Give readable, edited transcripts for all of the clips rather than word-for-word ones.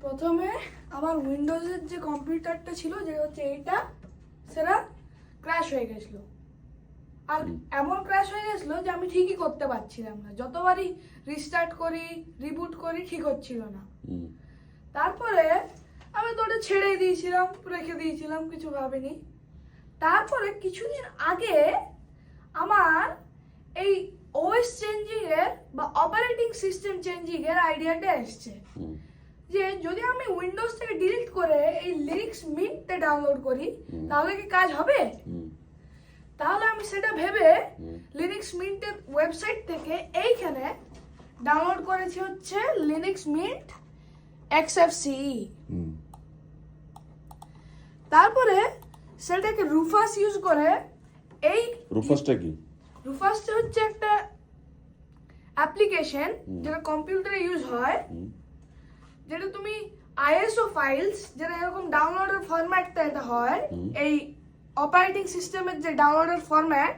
প্রথমে আমার উইন্ডোজের যে কম্পিউটারটা ছিল, যে হচ্ছে এইটা, সেটা ক্র্যাশ হয়ে গেছিল। আর এমন ক্র্যাশ হয়ে গেছিল যে আমি ঠিকই করতে পারছিলাম না, যতবারই রিস্টার্ট করি, রিবুট করি, ঠিক হচ্ছিল না। তারপরে আমি তো ওটা ছেড়ে দিয়েছিলাম, রেখে দিয়েছিলাম, কিছু ভাবিনি। তারপরে কিছুদিন আগে আমার এই ওএস চেঞ্জিং এর বা অপারেটিং সিস্টেম চেঞ্জিং এর আইডিয়াটা এসছে, যে যদি আমি উইন্ডোজ থেকে ডিলিট করে এই লিনাক্স মিন্টটা ডাউনলোড করি তাহলে কি কাজ হবে। তাহলে আমি সেটা ভেবে লিনাক্স মিন্টের ওয়েবসাইট থেকে এইখানে ডাউনলোড করেছি হচ্ছে লিনাক্স মিন্ট XFCE। তারপরে সেটাকে রুফাস ইউজ করে, এই রুফাসটা কি? রুফাসটা হচ্ছে একটা অ্যাপ্লিকেশন যেটা কম্পিউটারে ইউজ হয়, যেটা তুমি আইএসও ফাইলস, যেটা এরকম ডাউনলোডের ফরম্যাটটা এটা হয়, এই অপারেটিং সিস্টেমের যে ডাউনলোডের ফরম্যাট,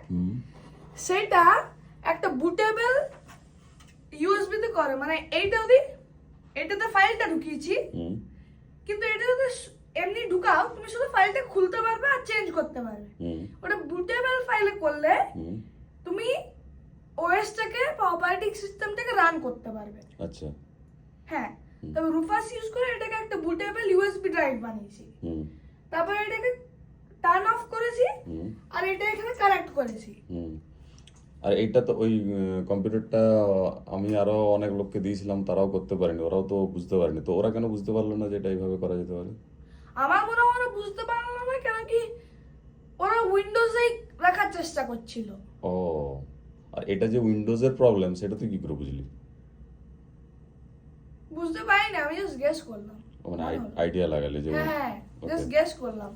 সেটা একটা বুটেবল ইউএসবি তে করে। মানে এটাতে ফাইলটা ঢুকিয়েছি, কিন্তু এটা যদি এমনি ঢুকাও তুমি শুধু ফাইলটা খুলতে পারবে আর চেঞ্জ করতে পারবে। ওটা বুটেবল ফাইলে করলে তুমি ওএসটাকে বা অপারেটিং সিস্টেমটাকে রান করতে পারবে। আচ্ছা, হ্যাঁ। তবে রুফাস ইউজ করে এটাকে একটা বুটেবল ইউএসবি ড্রাইভ বানিয়েছি। তারপর এটাকে টার্ন অফ করেছি আর এটা এখানে কানেক্ট করেছি। আর এইটা তো ওই কম্পিউটারটা আমি আরো অনেক লোককে দিয়েছিলাম, তারাও করতে পারেনি, ওরাও তো বুঝতে পারেনি। তো ওরা কেন বুঝতে পারলো না যে এটা এইভাবে করা যেতে পারে? আমার মনে হয় ওরা বুঝতে পারলো না, কেন কি ওরা উইন্ডোজেই রাখার চেষ্টা করছিল। ও, আর এটা যে উইন্ডোজের প্রবলেম সেটা তুই কি করে বুঝলি? বুঝতে পারিনি, আমি জাস্ট গেস করলাম। মানে আইডিয়া লাগালে যে? হ্যাঁ, জাস্ট গেস করলাম।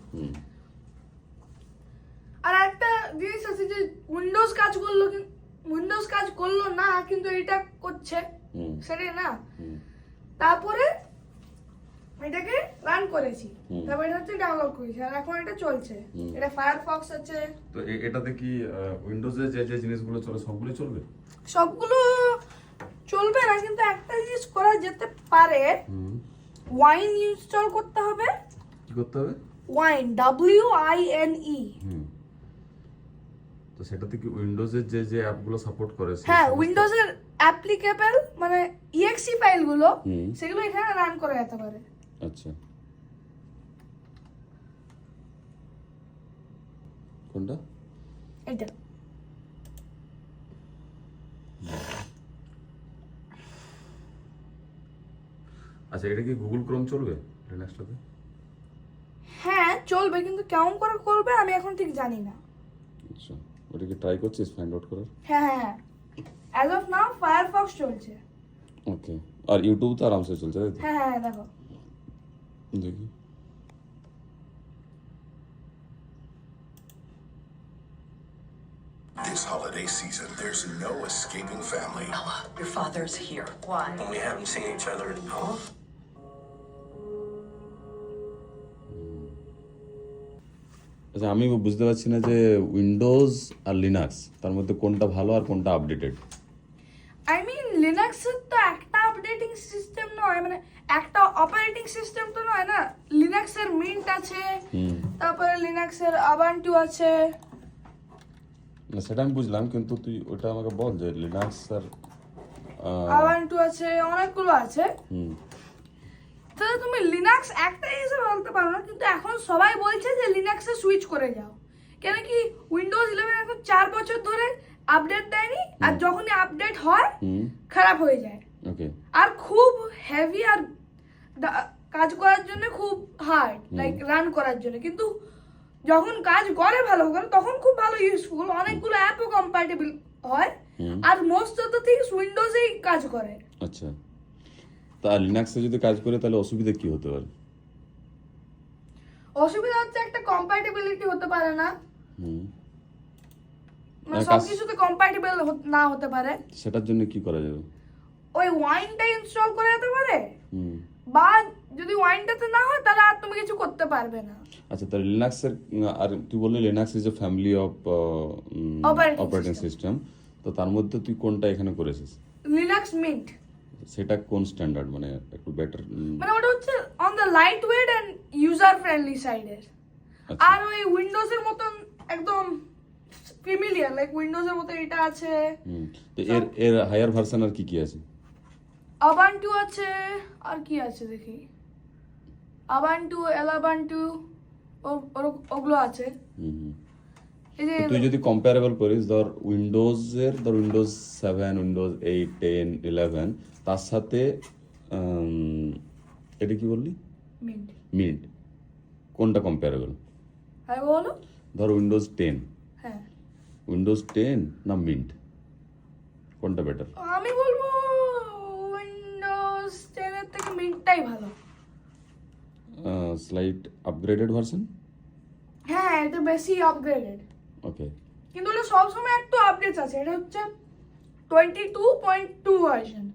আর একটা জিনিস আছে যে উইন্ডোজ কাজ করলো না, কিন্তু এটা করছে, সেটাই না। তারপরে এটাকে রান করেছি, তারপর এটা হচ্ছে ডাউনলোড করেছি, আর এখন এটা চলছে। এটা ফায়ারফক্স আছে। তো এটাতে কি উইন্ডোজে যে যে জিনিসগুলো চলে সবগুলো চলবে? সবগুলো চলবে না, কিন্তু একটা জিনিস করা যেতে পারে। ওয়াইন ইনস্টল করতে হবে। কি করতে হবে? Wine, WINE। তো সেটাতে কি উইন্ডোজের যে যে অ্যাপগুলো সাপোর্ট করে? হ্যাঁ, উইন্ডোজের অ্যাপ্লিকেবল মানে EXE ফাইলগুলো, সেগুলো এখানে রান করা যেতে পারে। আচ্ছা, কোনটা? এটা আচ্ছা, এটা কি গুগল ক্রোম চলবে লিনাক্সটাতে? হ্যাঁ চলবে, কিন্তু কেমন করে করবে আমি এখন ঠিক জানি না। আচ্ছা, ওটা কি ট্রাই করছিস ফাইন্ড আউট করার? হ্যাঁ, অ্যাজ অফ নাও ফায়ারফক্স চলছে। ওকে, আর ইউটিউব তো আরামসে চলছে, তাই তো? হ্যাঁ, দেখো দেখি। This holiday season, there's no escaping family. Noah, your father's here. Why? When we haven't seen each other in আচ্ছা, আমি বুঝতে পারছি না যে উইন্ডোজ আর লিনাক্স তার মধ্যে কোনটা ভালো আর কোনটা আপডেটেড। লিনাক্সের তো একটা আপডেটিং সিস্টেম নয়, মানে একটা অপারেটিং সিস্টেম তো নয় না। লিনাক্সের মিন্ট আছে, তারপরে লিনাক্সের আবান্টু আছে। না, সেটা আমি বুঝলাম, কিন্তু তুই ওটা আমাকে বল যে লিনাক্স আর আবান্টু আছে, অনেকগুলো আছে। তাহলে তুমি লিনাক্স একটা হিসেবে বলতে পারো না, কিন্তু এখন সবাই বলছে যে লিনাক্সে সুইচ করে যাও। কেন কি উইন্ডোজ 11 এখন 4 বছর ধরে আপডেট দেয়নি, আর যখনই আপডেট হয় খারাপ হয়ে যায়। ওকে, আর খুব হেভি, আর কাজ করার জন্য খুব হার্ড, লাইক রান করার জন্য। কিন্তু যখন কাজ করে ভালো করে তখন খুব ভালো ইউজফুল, অনেকগুলো অ্যাপও কম্প্যাটিবল হয়, আর মোস্ট অফ দ্য থিংস উইন্ডোজেই কাজ করে। আচ্ছা, তা লিনাক্সে যদি কাজ করে তাহলে অসুবিধা কি হতে পারে? অসুবিধা হচ্ছে একটা কম্প্যাটিবিলিটি হতে পারে না, মানে সবকিছুতে কম্প্যাটিবল না হতে পারে। সেটার জন্য কি করা যাবে? ওই ওয়াইনটা ইনস্টল করে যেতে পারে, বা যদি ওয়াইনটাতে না হয় তাহলে আর তুমি কিছু করতে পারবে না। আচ্ছা, তাহলে লিনাক্সের, আর তুই বললি Linux is a family of operating system, তো তার মধ্যে তুই কোনটা এখানে করেছিস? Linux mint. সেটা কোন স্ট্যান্ডার্ড, মানে একটু বেটার? মানে ওটা হচ্ছে on the light weight and user friendly সাইডের। আচ্ছা। আর ওই উইন্ডোজের মতন একদম ফ্যামিলিয়ার, লাইক উইন্ডোজের মতো এটা আছে। তো এর এর হায়ার ভার্সন আর কি কি আছে? আবান্টু আছে, আর কি আছে দেখি, আবান্টু, এলাবান্টু, ওগুলো আছে। হুম হুম। এই যে তো তুই যদি কম্পারেবল করিস, ধর উইন্ডোজ 7, উইন্ডোজ 8, 10, 11, তার সাথে এটা কি বললি, মিন্ট, মিন্ট, কোনটা কম্পারেবল? আর বলো। ধর উইন্ডোজ 10, হ্যাঁ, উইন্ডোজ 10 না মিন্ট, কোনটা বেটার? আমি বলবো উইন্ডোজ 10 এর থেকে মিন্টটাই ভালো। Slight upgraded version. হ্যাঁ, এটা বেশি আপগ্রেডেড, ওকে। কিন্তু এটা সবসময় একটু আপডেটস আছে। এটা হচ্ছে 22.2 ভার্সন।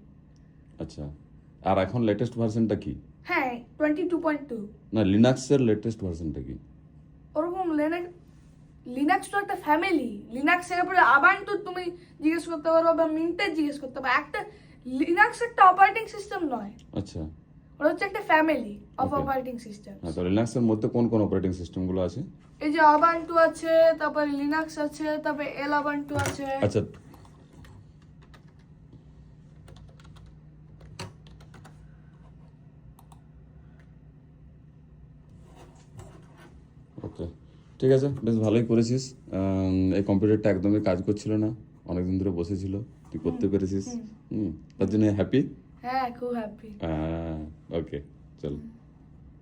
আচ্ছা, আর এখন লেটেস্ট ভার্সনটা কি? হ্যাঁ, 22.2। না, লিনাক্সের লেটেস্ট ভার্সনটা কি? ওরকম লিনাক্স তো একটা ফ্যামিলি। লিনাক্স এর পরে আবান্টু তুমি জিজ্ঞেস করতে পারো, বা মিন্টে জিজ্ঞেস করতে পারো। একটা লিনাক্স একটা অপারেটিং সিস্টেম নয়, আচ্ছা। ওটা হচ্ছে একটা family of Okay. Operating system. হ্যাঁ, তো লিনাক্সের মধ্যে কোন কোন অপারেটিং সিস্টেমগুলো আছে? এই যে আবান্টু আছে, তারপরে লিনাক্স আছে, তারপরে এল আবান্টু আছে। আচ্ছা, ওকে, ঠিক আছে, বেশ ভালোই করেছিস। এই কম্পিউটারটা একদমই কাজ করছিল না, অনেকদিন ধরে বসেছিল, তুই করতে পেরেছিস। তার জন্য হ্যাপি। হ্যাঁ, খুব হ্যাপি। ওকে, চল।